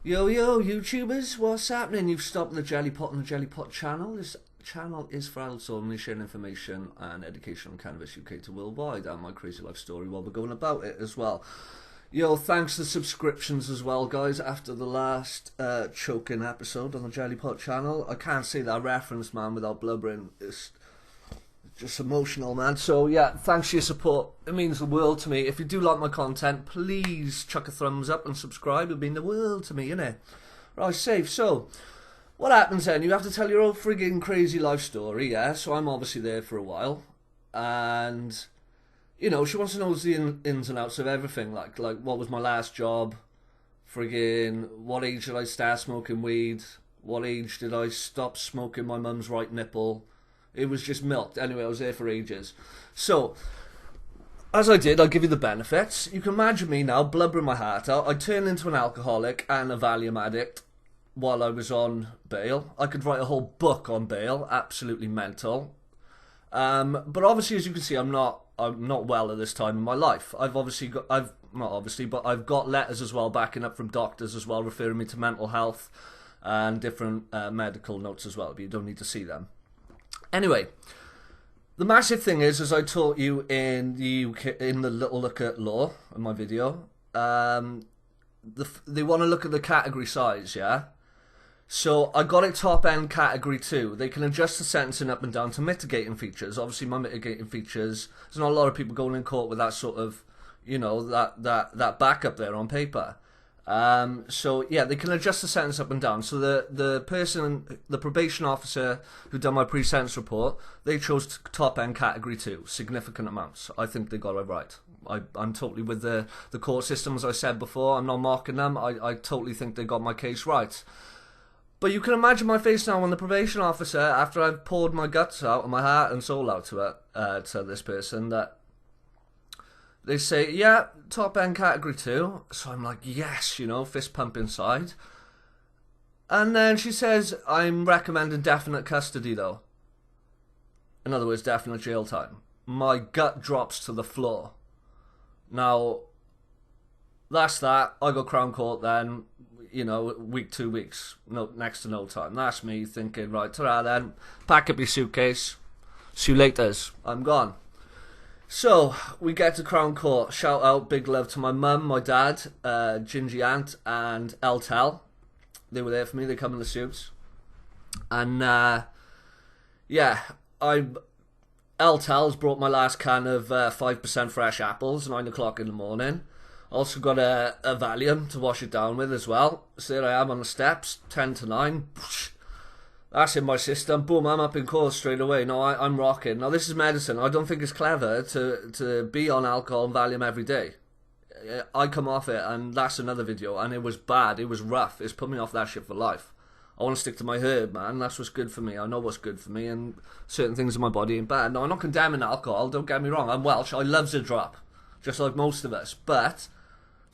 Yo, yo, YouTubers, what's happening? You've stopped the Jelly Pot on the Jelly Pot channel. This channel is for adults only, sharing information and education on cannabis UK to worldwide, and my crazy life story while we're going about it as well. Yo, thanks for subscriptions as well, guys, after the last choking episode on the Jelly Pot channel. I can't say that reference, man, without blubbering. It's just emotional, man. So yeah, thanks for your support. It means the world to me. If you do like my content, please chuck a thumbs up and subscribe. It'd mean the world to me, innit? Right, safe. So what happens then? You have to tell your own frigging crazy life story, yeah? So I'm obviously there for a while, and you know, she wants to know the ins and outs of everything, like what was my last job, friggin' what age did I start smoking weed, what age did I stop smoking my mum's right nipple. It was just milked. Anyway, I was there for ages. So, as I did, I'll give you the benefits. You can imagine me now, blubbering my heart out. I turned into an alcoholic and a Valium addict while I was on bail. I could write a whole book on bail. Absolutely mental. But obviously, as you can see, I'm not well at this time in my life. I've got letters as well backing up from doctors as well, referring me to mental health and different medical notes as well, but you don't need to see them. Anyway, the massive thing is, as I taught you in the UK, in the Little Look at Law in my video, they want to look at the category size, yeah? So I got it top end category 2. They can adjust the sentencing up and down to mitigating features. Obviously my mitigating features, there's not a lot of people going in court with that sort of, you know, that backup there on paper. So yeah, they can adjust the sentence up and down. So the probation officer who done my pre-sentence report, they chose top end category 2, significant amounts. I think they got it right. I'm totally with the court system, as I said before. I'm not mocking them. I totally think they got my case right. But you can imagine my face now when the probation officer, after I've poured my guts out and my heart and soul out to this person, that they say, yeah, top end category 2. So I'm like, yes, you know, fist pump inside. And then she says, I'm recommending definite custody though. In other words, definite jail time. My gut drops to the floor. Now, that's that. I got Crown Court then, you know, week, 2 weeks. No, next to no time. That's me thinking, right, ta-ra then. Pack up your suitcase. See you laters. I'm gone. So, we get to Crown Court. Shout out, big love to my mum, my dad, Gingy Aunt, and Eltel. They were there for me. They come in the suits. And, yeah, Eltel's brought my last can of 5% fresh apples, 9 o'clock in the morning. Also got a Valium to wash it down with as well. So there I am on the steps, 10 to 9. That's in my system. Boom, I'm up in court straight away. No, I'm rocking. Now, this is medicine. I don't think it's clever to be on alcohol and Valium every day. I come off it, and that's another video, and it was bad. It was rough. It's put me off that shit for life. I want to stick to my herb, man. That's what's good for me. I know what's good for me, and certain things in my body ain't bad. No, I'm not condemning alcohol. Don't get me wrong. I'm Welsh. I loves a drop, just like most of us. But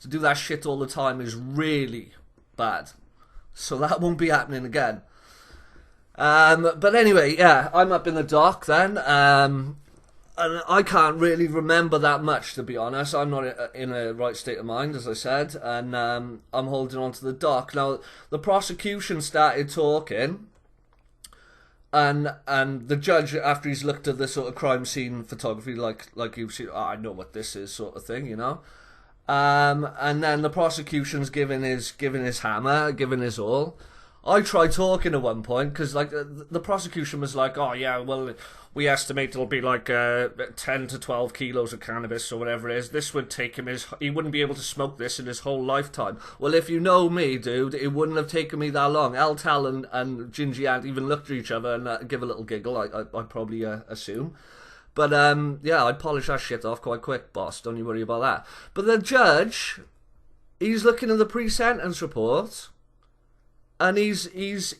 to do that shit all the time is really bad. So that won't be happening again. But anyway, yeah, I'm up in the dock then, and I can't really remember that much, to be honest. I'm not in a right state of mind, as I said, and I'm holding on to the dock. Now, the prosecution started talking, and the judge, after he's looked at the sort of crime scene photography, like you've seen, I know what this is, sort of thing, you know. And then the prosecution's giving his hammer, giving his all. I tried talking at one point, because like the prosecution was like, oh yeah, well, we estimate it'll be like 10 to 12 kilos of cannabis or whatever it is. This would take him he wouldn't be able to smoke this in his whole lifetime. Well, if you know me, dude, it wouldn't have taken me that long. Eltel and Gingy Aunt even looked at each other and give a little giggle, I probably assume. But yeah, I'd polish that shit off quite quick, boss. Don't you worry about that. But the judge, he's looking at the pre-sentence report, and he's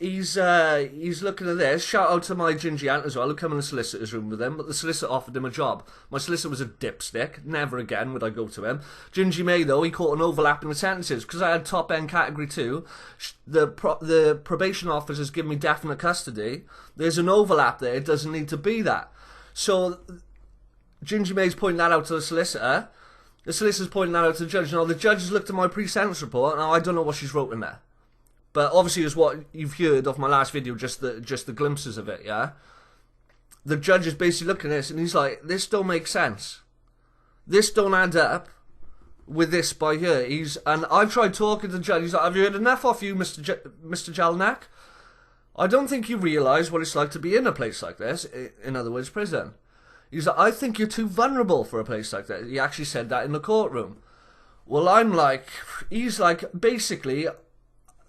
looking at this. Shout out to my Gingy Aunt as well, who come in the solicitor's room with him, but the solicitor offered him a job. My solicitor was a dipstick. Never again would I go to him. Gingy May, though, he caught an overlap in the sentences. Because I had top end category 2, the probation officer's given me definite custody. There's an overlap there. It doesn't need to be that. So Gingy May's pointing that out to the solicitor. The solicitor's pointing that out to the judge. Now, the judge has looked at my pre-sentence report, and I don't know what she's wrote in there. But obviously, is what you've heard of my last video, just the glimpses of it, yeah? The judge is basically looking at this, and he's like, this don't make sense. This don't add up with this by here. And I've tried talking to the judge. He's like, have you heard enough off you, Mr. Jelinek? I don't think you realise what it's like to be in a place like this. In other words, prison. He's like, I think you're too vulnerable for a place like that. He actually said that in the courtroom. Well, I'm like, he's like, basically,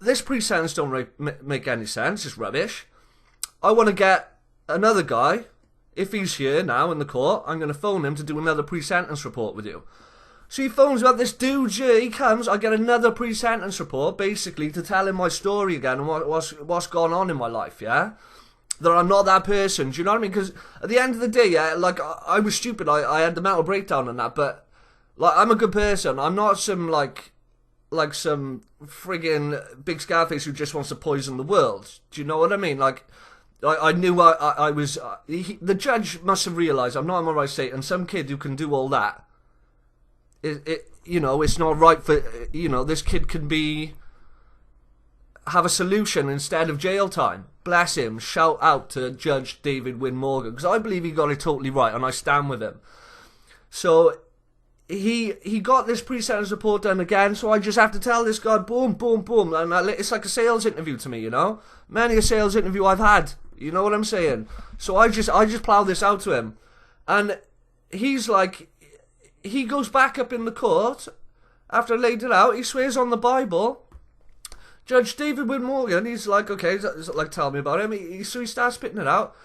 this pre-sentence don't make any sense. It's rubbish. I want to get another guy. If he's here now in the court, I'm going to phone him to do another pre-sentence report with you. So he phones about this dude here, he comes, I get another pre-sentence report, basically, to tell him my story again and what's gone on in my life, yeah? That I'm not that person, do you know what I mean? Because at the end of the day, yeah, like, I was stupid, I had the mental breakdown and that, but, like, I'm a good person. I'm not some, like some friggin' big scarface who just wants to poison the world. Do you know what I mean? Like, I knew I was... the judge must have realised I'm not in my right state, and some kid who can do all that, you know, it's not right for, you know, this kid can have a solution instead of jail time. Bless him. Shout out to Judge David Wynne Morgan, because I believe he got it totally right, and I stand with him. So he got this pre-sentence report done again, so I just have to tell this guy, boom, boom, boom, and it's like a sales interview to me, you know? Many a sales interview I've had, you know what I'm saying? So I just plow this out to him, and he's like... He goes back up in the court, after I laid it out, he swears on the Bible. Judge David Wynne Morgan, he's like, okay, like, tell me about him. So he starts spitting it out.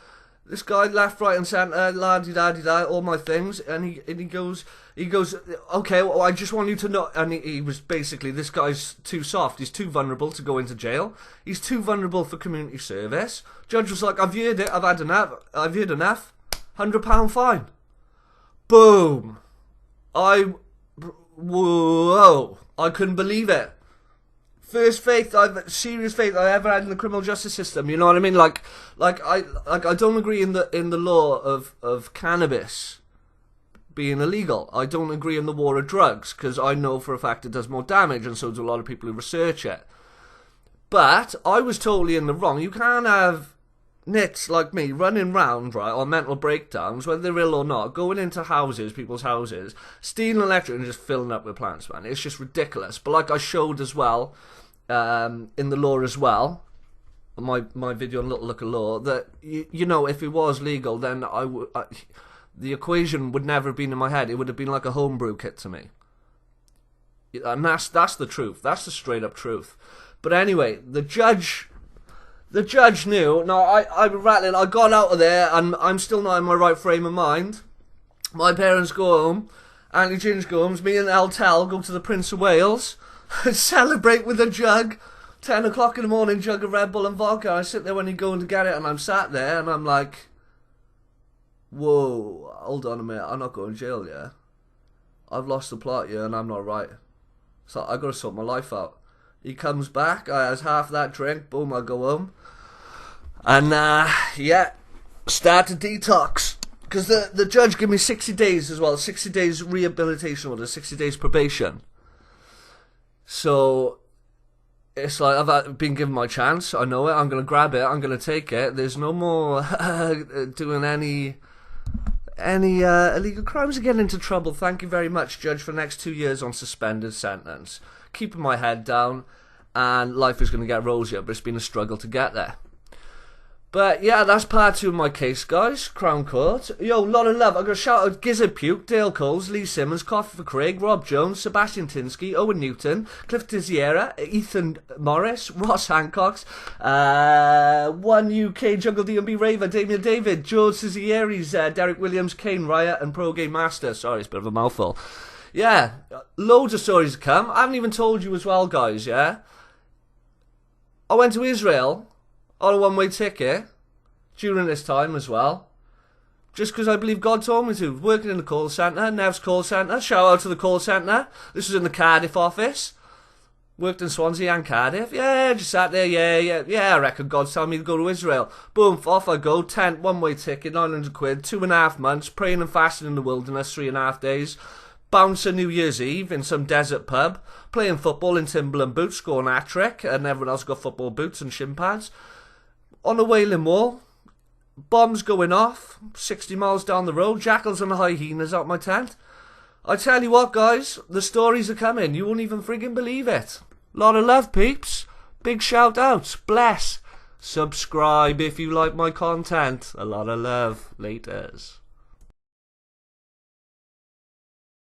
This guy, left, right, and centre, la-di-da-di-da, all my things, and he goes, okay, well, I just want you to know, and he was basically, this guy's too soft, he's too vulnerable to go into jail, he's too vulnerable for community service. Judge was like, I've heard it, I've heard enough, £100 fine. Boom. Whoa, I couldn't believe it. First serious faith I ever had in the criminal justice system. You know what I mean? Like I don't agree in the law of cannabis being illegal. I don't agree in the war of drugs, because I know for a fact it does more damage, and so do a lot of people who research it. But I was totally in the wrong. You can't have nits like me running round, right, on mental breakdowns, whether they're ill or not, going into people's houses, stealing electric and just filling up with plants, man. It's just ridiculous. But like I showed as well, in the law as well, my video on Little Look of Law, that, you know, if it was legal, then the equation would never have been in my head. It would have been like a homebrew kit to me. And that's the truth. That's the straight up truth. But anyway, the judge knew. No, I'm rattling. I got out of there, and I'm still not in my right frame of mind. My parents go home. Auntie Ginge goes home. Me and El Tel go to the Prince of Wales and celebrate with a jug. 10 o'clock in the morning, jug of Red Bull and vodka. I sit there when he's going to get it, and I'm sat there, and I'm like, whoa, hold on a minute. I'm not going to jail, yeah? I've lost the plot, yeah, and I'm not right. So I got to sort my life out. He comes back, I has half that drink, boom, I go home. And, yeah, start to detox. Because the judge gave me 60 days as well, 60 days rehabilitation order, 60 days probation. So, it's like, I've been given my chance, I know it, I'm going to grab it, I'm going to take it. There's no more doing any illegal crimes and getting into trouble. Thank you very much, Judge, for the next 2 years on suspended sentence. Keeping my head down, and life is going to get rosier, but it's been a struggle to get there. But yeah, that's part 2 of my case, guys. Crown Court. Yo, lot of love. I'm going to shout out Gizzard Puke, Dale Coles, Lee Simmons, Coffee for Craig, Rob Jones, Sebastian Tinsky, Owen Newton, Cliff Tiziera, Ethan Morris, Ross Hancocks, 1UK Jungle DMB Raver, Damien David, George Cizieres, Derek Williams, Kane Riot, and Pro Game Master. Sorry, it's a bit of a mouthful. Yeah, loads of stories to come. I haven't even told you as well, guys, yeah? I went to Israel on a one-way ticket during this time as well. Just because I believe God told me to. Working in the call centre, Nev's call centre. Shout out to the call centre. This was in the Cardiff office. Worked in Swansea and Cardiff. Yeah, just sat there, yeah, I reckon God's telling me to go to Israel. Boom, off I go, tent, one-way ticket, 900 quid, 2.5 months, praying and fasting in the wilderness, 3.5 days. Bouncer New Year's Eve in some desert pub, playing football in Timberland boots, scoring a hat-trick, and everyone else got football boots and shin pads. On a Wailing Wall, bombs going off, 60 miles down the road, jackals and hyenas out my tent. I tell you what, guys, the stories are coming. You won't even friggin' believe it. Lot of love, peeps. Big shout out. Bless. Subscribe if you like my content. A lot of love. Laters.